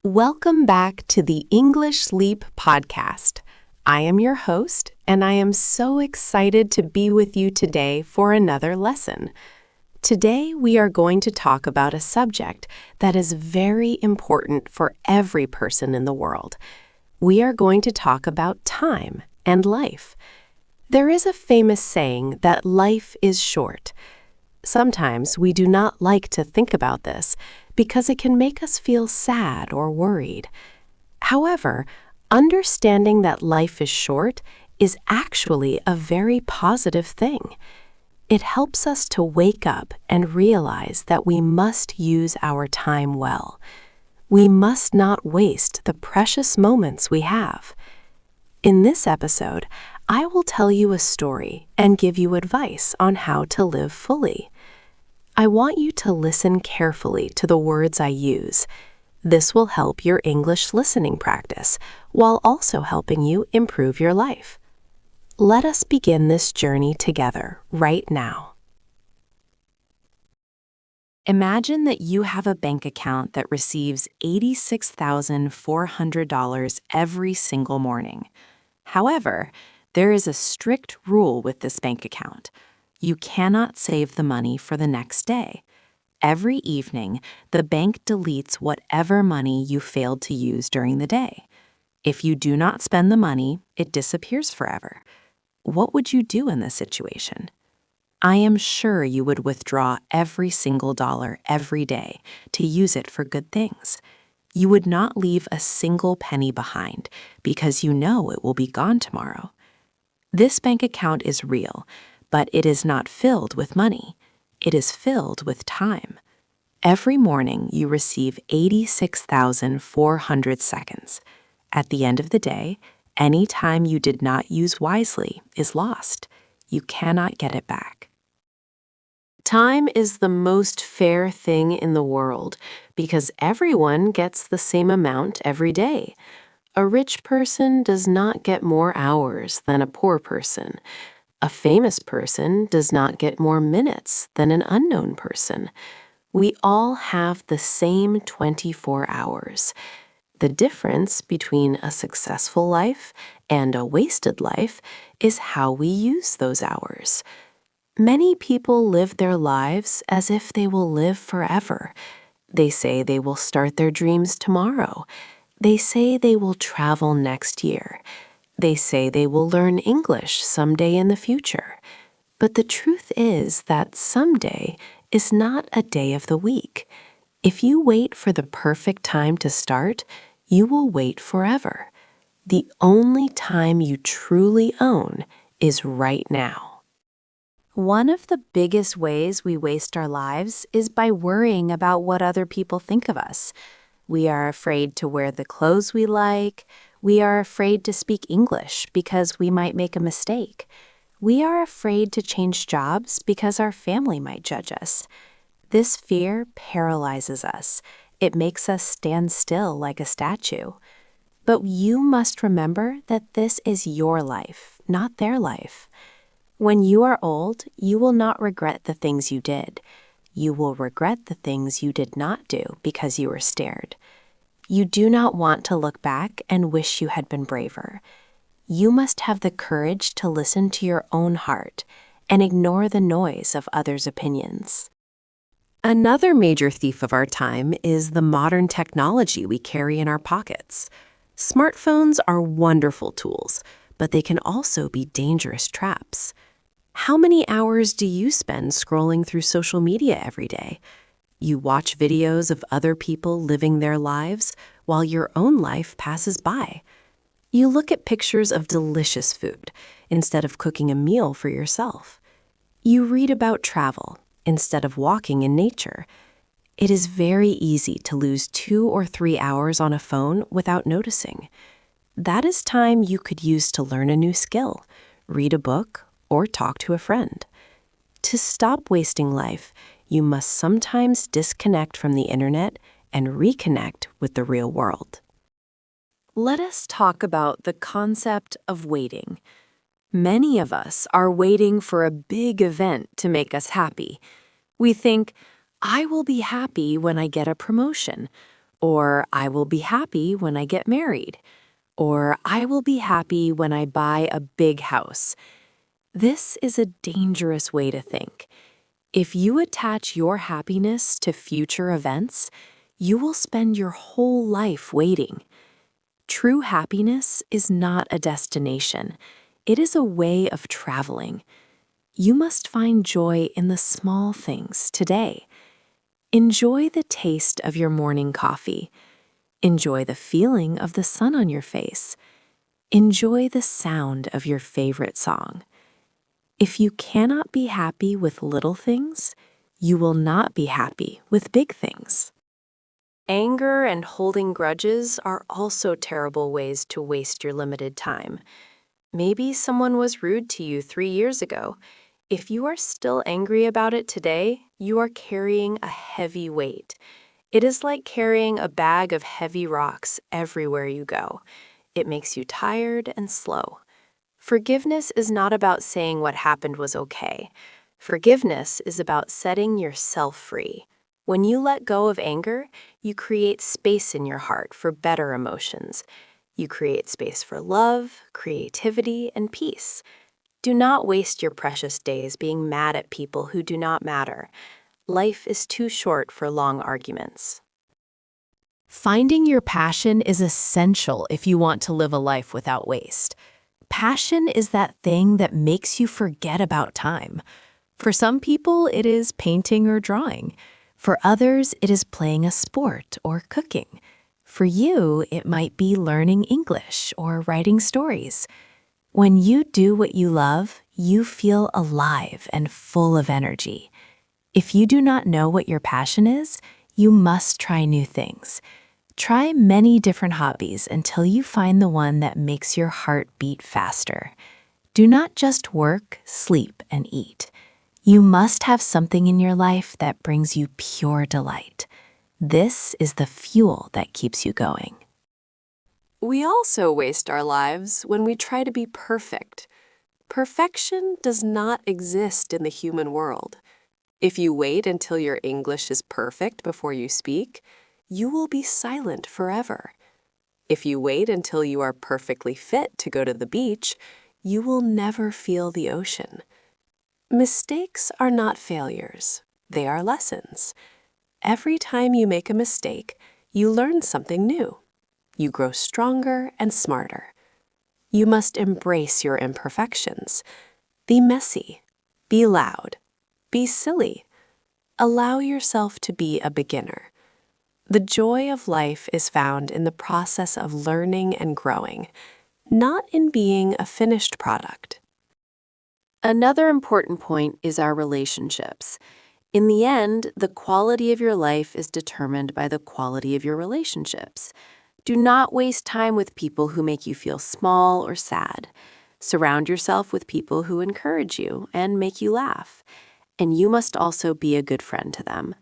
Welcome back to the English Leap podcast. I am your host, and I am so excited to be with you today for another lesson. Today, we are going to talk about a subject that is very important for every person in the world. We are going to talk about time and life. There is a famous saying that life is short. Sometimes we do not like to think about this because it can make us feel sad or worried. However, understanding that life is short is actually a very positive thing. It helps us to wake up and realize that we must use our time well. We must not waste the precious moments we have. In this episode, I will tell you a story and give you advice on how to live fully. I want you to listen carefully to the words I use. This will help your English listening practice while also helping you improve your life. Let us begin this journey together right now. Imagine that you have a bank account that receives $86,400 every single morning. However, there is a strict rule with this bank account. You cannot save the money for the next day. Every evening, the bank deletes whatever money you failed to use during the day. If you do not spend the money, it disappears forever. What would you do in this situation? I am sure you would withdraw every single dollar every day to use it for good things. You would not leave a single penny behind because you know it will be gone tomorrow. This bank account is real, but it is not filled with money. It is filled with time. Every morning, you receive 86,400 seconds. At the end of the day, any time you did not use wisely is lost. You cannot get it back. Time is the most fair thing in the world because everyone gets the same amount every day. A rich person does not get more hours than a poor person. A famous person does not get more minutes than an unknown person. We all have the same 24 hours. The difference between a successful life and a wasted life is how we use those hours. Many people live their lives as if they will live forever. They say they will start their dreams tomorrow. They say they will travel next year. They say they will learn English someday in the future. But the truth is that someday is not a day of the week. If you wait for the perfect time to start, you will wait forever. The only time you truly own is right now. One of the biggest ways we waste our lives is by worrying about what other people think of us. We are afraid to wear the clothes we like. We are afraid to speak English because we might make a mistake. We are afraid to change jobs because our family might judge us. This fear paralyzes us. It makes us stand still like a statue. But you must remember that this is your life, not their life. When you are old, you will not regret the things you did. You will regret the things you did not do because you were scared. You do not want to look back and wish you had been braver. You must have the courage to listen to your own heart and ignore the noise of others' opinions. Another major thief of our time is the modern technology we carry in our pockets. Smartphones are wonderful tools, but they can also be dangerous traps. How many hours do you spend scrolling through social media every day? You watch videos of other people living their lives while your own life passes by. You look at pictures of delicious food instead of cooking a meal for yourself. You read about travel instead of walking in nature. It is very easy to lose 2 or 3 hours on a phone without noticing. That is time you could use to learn a new skill, read a book, or talk to a friend. To stop wasting life, you must sometimes disconnect from the internet and reconnect with the real world. Let us talk about the concept of waiting. Many of us are waiting for a big event to make us happy. We think, I will be happy when I get a promotion, Or I will be happy when I get married. Or I will be happy when I buy a big house. This is a dangerous way to think. If you attach your happiness to future events, you will spend your whole life waiting. True happiness is not a destination. It is a way of traveling. You must find joy in the small things today. Enjoy the taste of your morning coffee. Enjoy the feeling of the sun on your face. Enjoy the sound of your favorite song. If you cannot be happy with little things, you will not be happy with big things. Anger and holding grudges are also terrible ways to waste your limited time. Maybe someone was rude to you 3 years ago. If you are still angry about it today, you are carrying a heavy weight. It is like carrying a bag of heavy rocks everywhere you go. It makes you tired and slow. Forgiveness is not about saying what happened was okay. Forgiveness is about setting yourself free. When you let go of anger, you create space in your heart for better emotions. You create space for love, creativity, and peace. Do not waste your precious days being mad at people who do not matter. Life is too short for long arguments. Finding your passion is essential if you want to live a life without waste. Passion is that thing that makes you forget about time. For some people, it is painting or drawing. For others, it is playing a sport or cooking. For you, it might be learning English or writing stories. When you do what you love, you feel alive and full of energy. If you do not know what your passion is, you must try new things. Try many different hobbies until you find the one that makes your heart beat faster. Do not just work, sleep, and eat. You must have something in your life that brings you pure delight. This is the fuel that keeps you going. We also waste our lives when we try to be perfect. Perfection does not exist in the human world. If you wait until your English is perfect before you speak, you will be silent forever. If you wait until you are perfectly fit to go to the beach, you will never feel the ocean. Mistakes are not failures. They are lessons. Every time you make a mistake, you learn something new. You grow stronger and smarter. You must embrace your imperfections. Be messy. Be loud. Be silly. Allow yourself to be a beginner. The joy of life is found in the process of learning and growing, not in being a finished product. Another important point is our relationships. In the end, the quality of your life is determined by the quality of your relationships. Do not waste time with people who make you feel small or sad. Surround yourself with people who encourage you and make you laugh. And you must also be a good friend to them.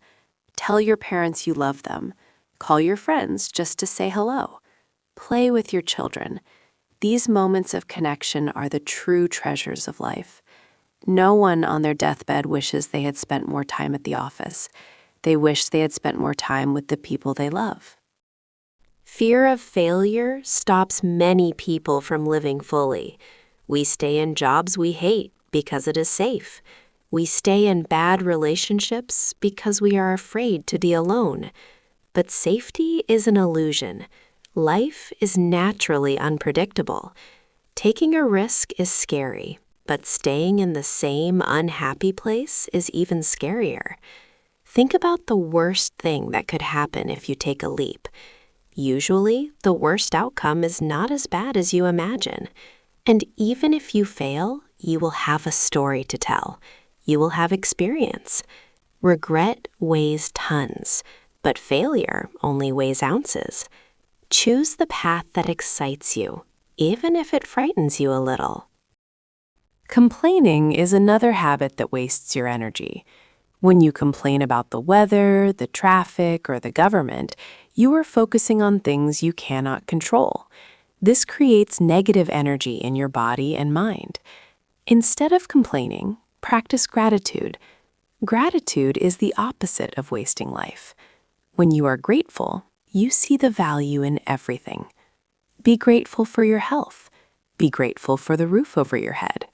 Tell your parents you love them. Call your friends just to say hello. Play with your children. These moments of connection are the true treasures of life. No one on their deathbed wishes they had spent more time at the office. They wish they had spent more time with the people they love. Fear of failure stops many people from living fully. We stay in jobs we hate because it is safe. We stay in bad relationships because we are afraid to be alone. But safety is an illusion. Life is naturally unpredictable. Taking a risk is scary, but staying in the same unhappy place is even scarier. Think about the worst thing that could happen if you take a leap. Usually, the worst outcome is not as bad as you imagine. And even if you fail, you will have a story to tell. You will have experience. Regret weighs tons, but failure only weighs ounces. Choose the path that excites you, even if it frightens you a little. Complaining is another habit that wastes your energy. When you complain about the weather, the traffic, or the government, you are focusing on things you cannot control. This creates negative energy in your body and mind. Instead of complaining, practice gratitude. Gratitude is the opposite of wasting life. When you are grateful, you see the value in everything. Be grateful for your health. Be grateful for the roof over your head.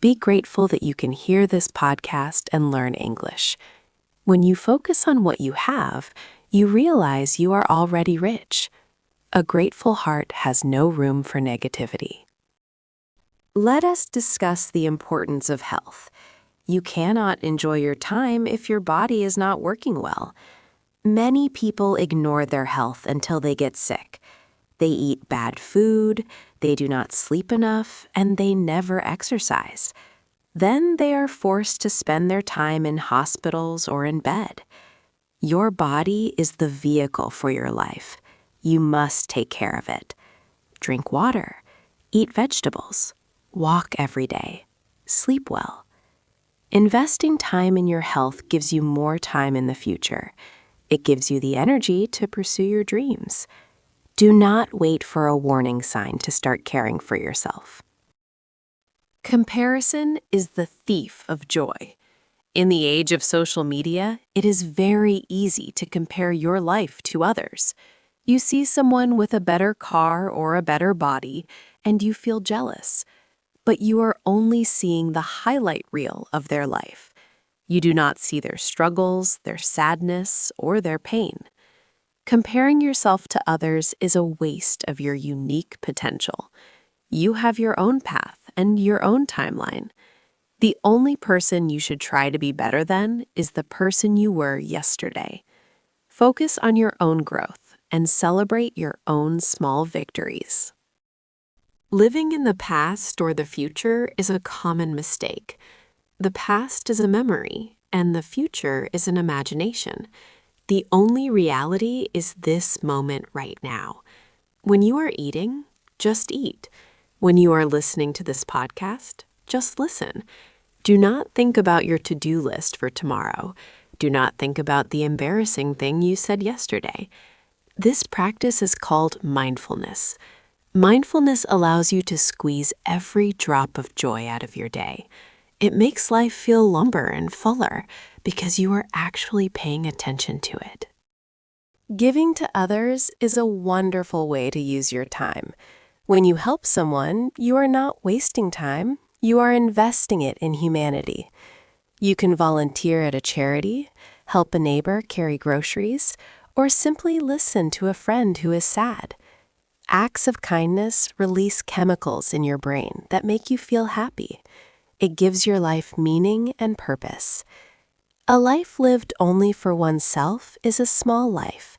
Be grateful that you can hear this podcast and learn English. When you focus on what you have, you realize you are already rich. A grateful heart has no room for negativity. Let us discuss the importance of health. You cannot enjoy your time if your body is not working well. Many people ignore their health until they get sick. They eat bad food, they do not sleep enough, and they never exercise. Then they are forced to spend their time in hospitals or in bed. Your body is the vehicle for your life. You must take care of it. Drink water, eat vegetables, walk every day, sleep well. Investing time in your health gives you more time in the future. It gives you the energy to pursue your dreams. Do not wait for a warning sign to start caring for yourself. Comparison is the thief of joy. In the age of social media, it is very easy to compare your life to others. You see someone with a better car or a better body, and you feel jealous. But you are only seeing the highlight reel of their life. You do not see their struggles, their sadness, or their pain. Comparing yourself to others is a waste of your unique potential. You have your own path and your own timeline. The only person you should try to be better than is the person you were yesterday. Focus on your own growth and celebrate your own small victories. Living in the past or the future is a common mistake. The past is a memory, and the future is an imagination. The only reality is this moment right now. When you are eating, just eat. When you are listening to this podcast, just listen. Do not think about your to-do list for tomorrow. Do not think about the embarrassing thing you said yesterday. This practice is called mindfulness. Mindfulness allows you to squeeze every drop of joy out of your day. It makes life feel lumber and fuller because you are actually paying attention to it. Giving to others is a wonderful way to use your time. When you help someone, you are not wasting time, you are investing it in humanity. You can volunteer at a charity, help a neighbor carry groceries, or simply listen to a friend who is sad. Acts of kindness release chemicals in your brain that make you feel happy. It gives your life meaning and purpose. A life lived only for oneself is a small life.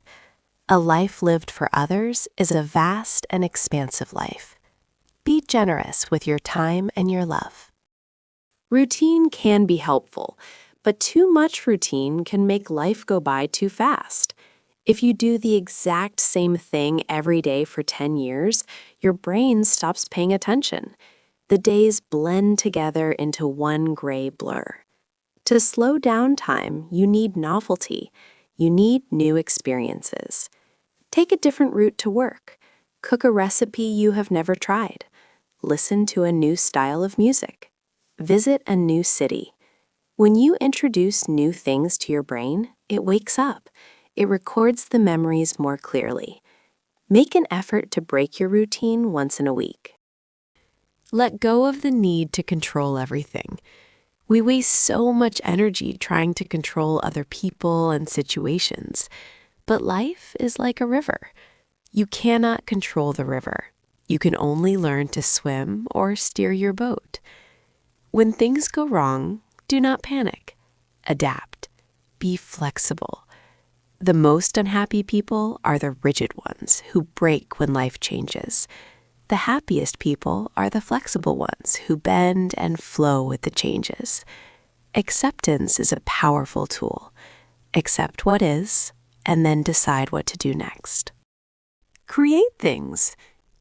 A life lived for others is a vast and expansive life. Be generous with your time and your love. Routine can be helpful, but too much routine can make life go by too fast. If you do the exact same thing every day for 10 years, your brain stops paying attention. The days blend together into one gray blur. To slow down time, you need novelty. You need new experiences. Take a different route to work. Cook a recipe you have never tried. Listen to a new style of music. Visit a new city. When you introduce new things to your brain, it wakes up. It records the memories more clearly. Make an effort to break your routine once in a week. Let go of the need to control everything. We waste so much energy trying to control other people and situations. But life is like a river. You cannot control the river. You can only learn to swim or steer your boat. When things go wrong, do not panic. Adapt. Be flexible. The most unhappy people are the rigid ones who break when life changes. The happiest people are the flexible ones who bend and flow with the changes. Acceptance is a powerful tool. Accept what is, and then decide what to do next. Create things.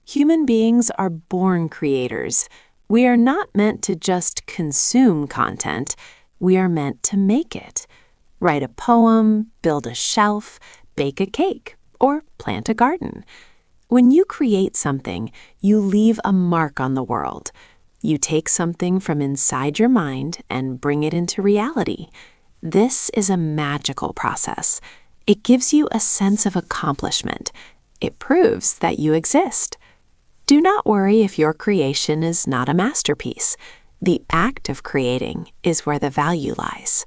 Human beings are born creators. We are not meant to just consume content. We are meant to make it. Write a poem, build a shelf, bake a cake, or plant a garden. When you create something, you leave a mark on the world. You take something from inside your mind and bring it into reality. This is a magical process. It gives you a sense of accomplishment. It proves that you exist. Do not worry if your creation is not a masterpiece. The act of creating is where the value lies.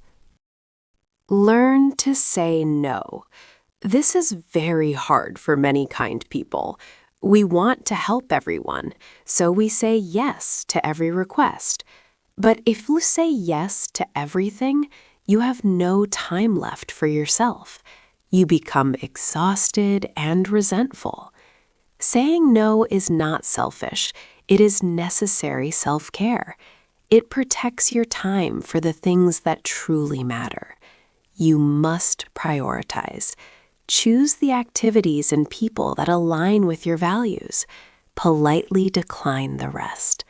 Learn to say no. This is very hard for many kind people. We want to help everyone, so we say yes to every request. But if you say yes to everything, you have no time left for yourself. You become exhausted and resentful. Saying no is not selfish. It is necessary self-care. It protects your time for the things that truly matter. You must prioritize. Choose the activities and people that align with your values. Politely decline the rest.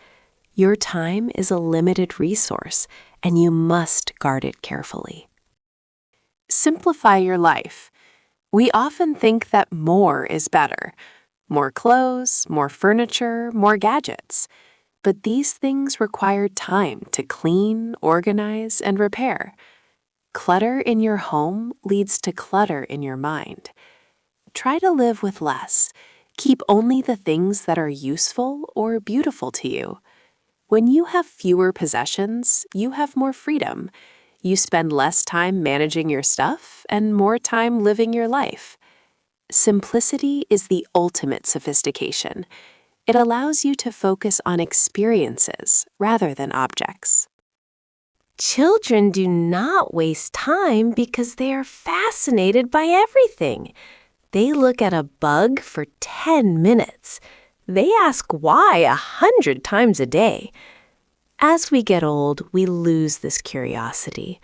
Your time is a limited resource, and you must guard it carefully. Simplify your life. We often think that more is better. More clothes, more furniture, more gadgets. But these things require time to clean, organize, and repair. Clutter in your home leads to clutter in your mind. Try to live with less. Keep only the things that are useful or beautiful to you. When you have fewer possessions, you have more freedom. You spend less time managing your stuff and more time living your life. Simplicity is the ultimate sophistication. It allows you to focus on experiences rather than objects. Children do not waste time because they are fascinated by everything. They look at a bug for 10 minutes. They ask why 100 times a day. As we get old, we lose this curiosity.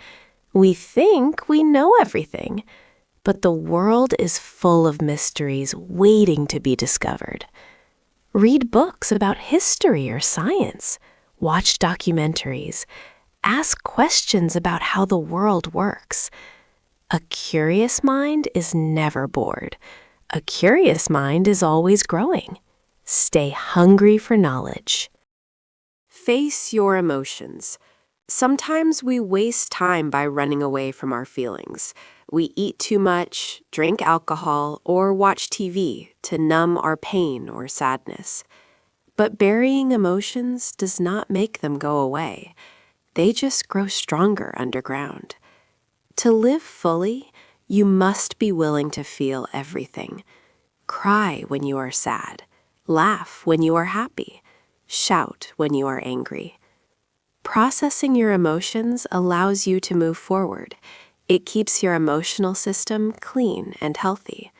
We think we know everything, but the world is full of mysteries waiting to be discovered. Read books about history or science. Watch documentaries. Ask questions about how the world works. A curious mind is never bored. A curious mind is always growing. Stay hungry for knowledge. Face your emotions. Sometimes we waste time by running away from our feelings. We eat too much, drink alcohol, or watch TV to numb our pain or sadness. But burying emotions does not make them go away. They just grow stronger underground. To live fully, you must be willing to feel everything. Cry when you are sad. Laugh when you are happy. Shout when you are angry. Processing your emotions allows you to move forward. It keeps your emotional system clean and healthy.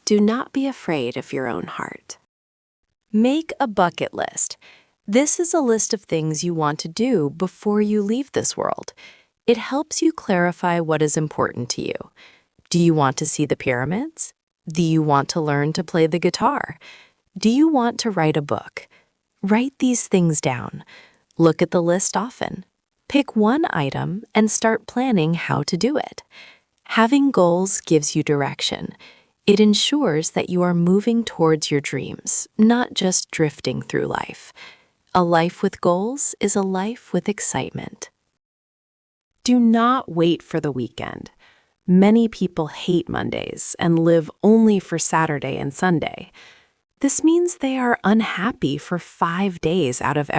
Do not be afraid of your own heart. Make a bucket list. This is a list of things you want to do before you leave this world. It helps you clarify what is important to you. Do you want to see the pyramids? Do you want to learn to play the guitar? Do you want to write a book? Write these things down. Look at the list often. Pick one item and start planning how to do it. Having goals gives you direction. It ensures that you are moving towards your dreams, not just drifting through life. A life with goals is a life with excitement. Do not wait for the weekend. Many people hate Mondays and live only for Saturday and Sunday. This means they are unhappy for 5 days out of every